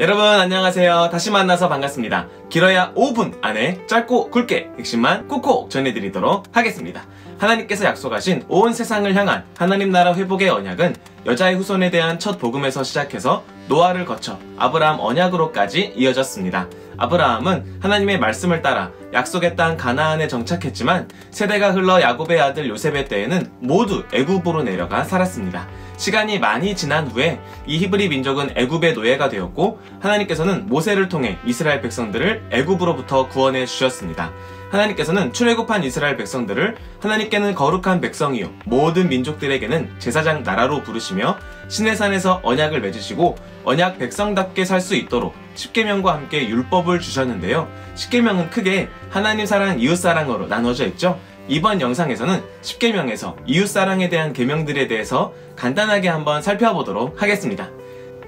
여러분 안녕하세요. 다시 만나서 반갑습니다. 길어야 5분 안에 짧고 굵게 핵심만 꾹꾹 전해드리도록 하겠습니다. 하나님께서 약속하신 온 세상을 향한 하나님 나라 회복의 언약은 여자의 후손에 대한 첫 복음에서 시작해서 노아를 거쳐 아브라함 언약으로까지 이어졌습니다. 아브라함은 하나님의 말씀을 따라 약속의 땅 가나안에 정착했지만 세대가 흘러 야곱의 아들 요셉의 때에는 모두 애굽으로 내려가 살았습니다. 시간이 많이 지난 후에 이 히브리 민족은 애굽의 노예가 되었고 하나님께서는 모세를 통해 이스라엘 백성들을 애굽으로부터 구원해 주셨습니다. 하나님께서는 출애굽한 이스라엘 백성들을 하나님께는 거룩한 백성이요 모든 민족들에게는 제사장 나라로 부르시며 시내산에서 언약을 맺으시고 언약 백성답게 살 수 있도록 십계명과 함께 율법을 주셨는데요. 십계명은 크게 하나님 사랑, 이웃 사랑으로 나눠져 있죠. 이번 영상에서는 십계명에서 이웃 사랑에 대한 계명들에 대해서 간단하게 한번 살펴보도록 하겠습니다.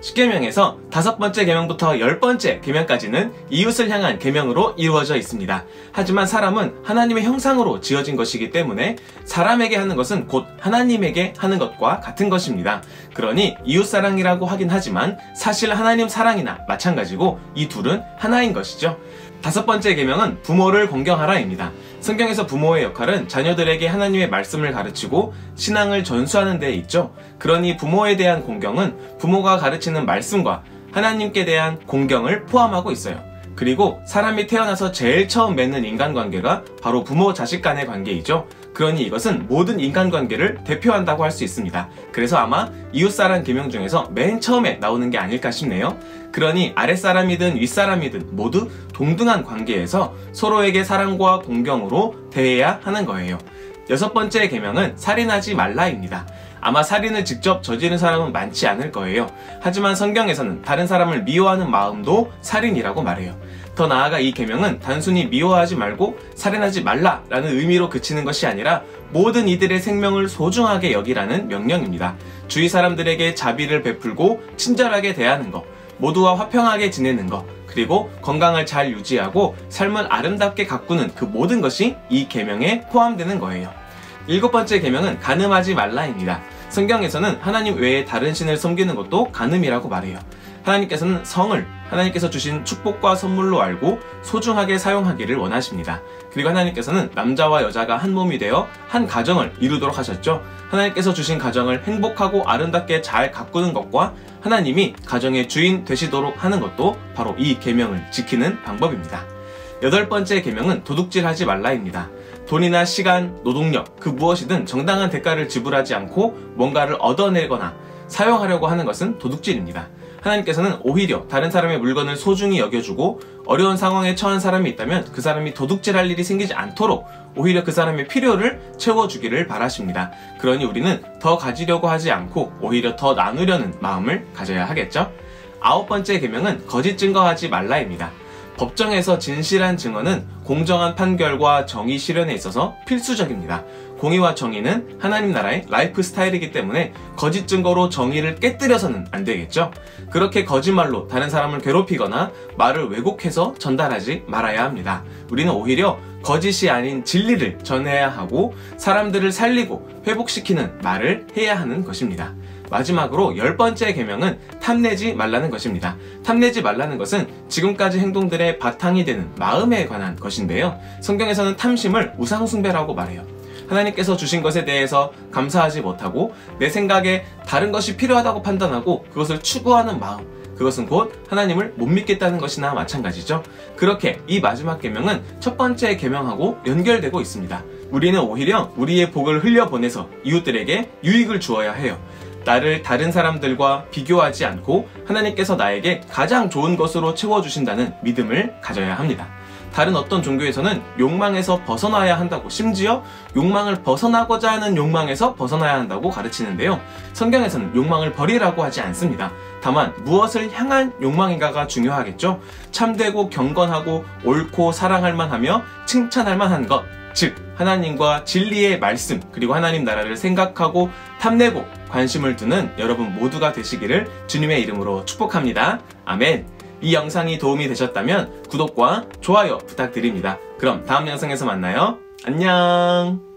십계명에서 5번째 계명부터 10번째 계명까지는 이웃을 향한 계명으로 이루어져 있습니다. 하지만 사람은 하나님의 형상으로 지어진 것이기 때문에 사람에게 하는 것은 곧 하나님에게 하는 것과 같은 것입니다. 그러니 이웃사랑이라고 하긴 하지만 사실 하나님 사랑이나 마찬가지고 이 둘은 하나인 것이죠. 5번째 계명은 부모를 공경하라입니다. 성경에서 부모의 역할은 자녀들에게 하나님의 말씀을 가르치고 신앙을 전수하는 데 있죠. 그러니 부모에 대한 공경은 부모가 가르치는 말씀과 하나님께 대한 공경을 포함하고 있어요. 그리고 사람이 태어나서 제일 처음 맺는 인간관계가 바로 부모 자식 간의 관계이죠. 그러니 이것은 모든 인간관계를 대표한다고 할 수 있습니다. 그래서 아마 이웃사랑 계명 중에서 맨 처음에 나오는 게 아닐까 싶네요. 그러니 아랫사람이든 윗사람이든 모두 동등한 관계에서 서로에게 사랑과 공경으로 대해야 하는 거예요. 6번째 계명은 살인하지 말라입니다. 아마 살인을 직접 저지른 사람은 많지 않을 거예요. 하지만 성경에서는 다른 사람을 미워하는 마음도 살인이라고 말해요. 더 나아가 이 계명은 단순히 미워하지 말고 살인하지 말라라는 의미로 그치는 것이 아니라 모든 이들의 생명을 소중하게 여기라는 명령입니다. 주위 사람들에게 자비를 베풀고 친절하게 대하는 것, 모두와 화평하게 지내는 것, 그리고 건강을 잘 유지하고 삶을 아름답게 가꾸는 그 모든 것이 이 계명에 포함되는 거예요. 7번째 계명은 간음하지 말라입니다. 성경에서는 하나님 외에 다른 신을 섬기는 것도 간음이라고 말해요. 하나님께서는 성을 하나님께서 주신 축복과 선물로 알고 소중하게 사용하기를 원하십니다. 그리고 하나님께서는 남자와 여자가 한 몸이 되어 한 가정을 이루도록 하셨죠. 하나님께서 주신 가정을 행복하고 아름답게 잘 가꾸는 것과 하나님이 가정의 주인 되시도록 하는 것도 바로 이 계명을 지키는 방법입니다. 8번째 계명은 도둑질하지 말라입니다. 돈이나 시간, 노동력, 그 무엇이든 정당한 대가를 지불하지 않고 뭔가를 얻어내거나 사용하려고 하는 것은 도둑질입니다. 하나님께서는 오히려 다른 사람의 물건을 소중히 여겨주고 어려운 상황에 처한 사람이 있다면 그 사람이 도둑질할 일이 생기지 않도록 오히려 그 사람의 필요를 채워주기를 바라십니다. 그러니 우리는 더 가지려고 하지 않고 오히려 더 나누려는 마음을 가져야 하겠죠? 9번째 계명은 거짓 증거하지 말라입니다. 법정에서 진실한 증언은 공정한 판결과 정의 실현에 있어서 필수적입니다. 공의와 정의는 하나님 나라의 라이프 스타일이기 때문에 거짓 증거로 정의를 깨뜨려서는 안 되겠죠? 그렇게 거짓말로 다른 사람을 괴롭히거나 말을 왜곡해서 전달하지 말아야 합니다. 우리는 오히려 거짓이 아닌 진리를 전해야 하고 사람들을 살리고 회복시키는 말을 해야 하는 것입니다. 마지막으로 10번째 계명은 탐내지 말라는 것입니다. 탐내지 말라는 것은 지금까지 행동들의 바탕이 되는 마음에 관한 것인데요. 성경에서는 탐심을 우상숭배라고 말해요. 하나님께서 주신 것에 대해서 감사하지 못하고 내 생각에 다른 것이 필요하다고 판단하고 그것을 추구하는 마음, 그것은 곧 하나님을 못 믿겠다는 것이나 마찬가지죠. 그렇게 이 마지막 계명은 첫 번째 계명하고 연결되고 있습니다. 우리는 오히려 우리의 복을 흘려보내서 이웃들에게 유익을 주어야 해요. 나를 다른 사람들과 비교하지 않고 하나님께서 나에게 가장 좋은 것으로 채워주신다는 믿음을 가져야 합니다. 다른 어떤 종교에서는 욕망에서 벗어나야 한다고, 심지어 욕망을 벗어나고자 하는 욕망에서 벗어나야 한다고 가르치는데요. 성경에서는 욕망을 버리라고 하지 않습니다. 다만 무엇을 향한 욕망인가가 중요하겠죠. 참되고 경건하고 옳고 사랑할 만하며 칭찬할 만한 것, 즉 하나님과 진리의 말씀 그리고 하나님 나라를 생각하고 탐내고 관심을 두는 여러분 모두가 되시기를 주님의 이름으로 축복합니다. 아멘. 이 영상이 도움이 되셨다면 구독과 좋아요 부탁드립니다. 그럼 다음 영상에서 만나요. 안녕.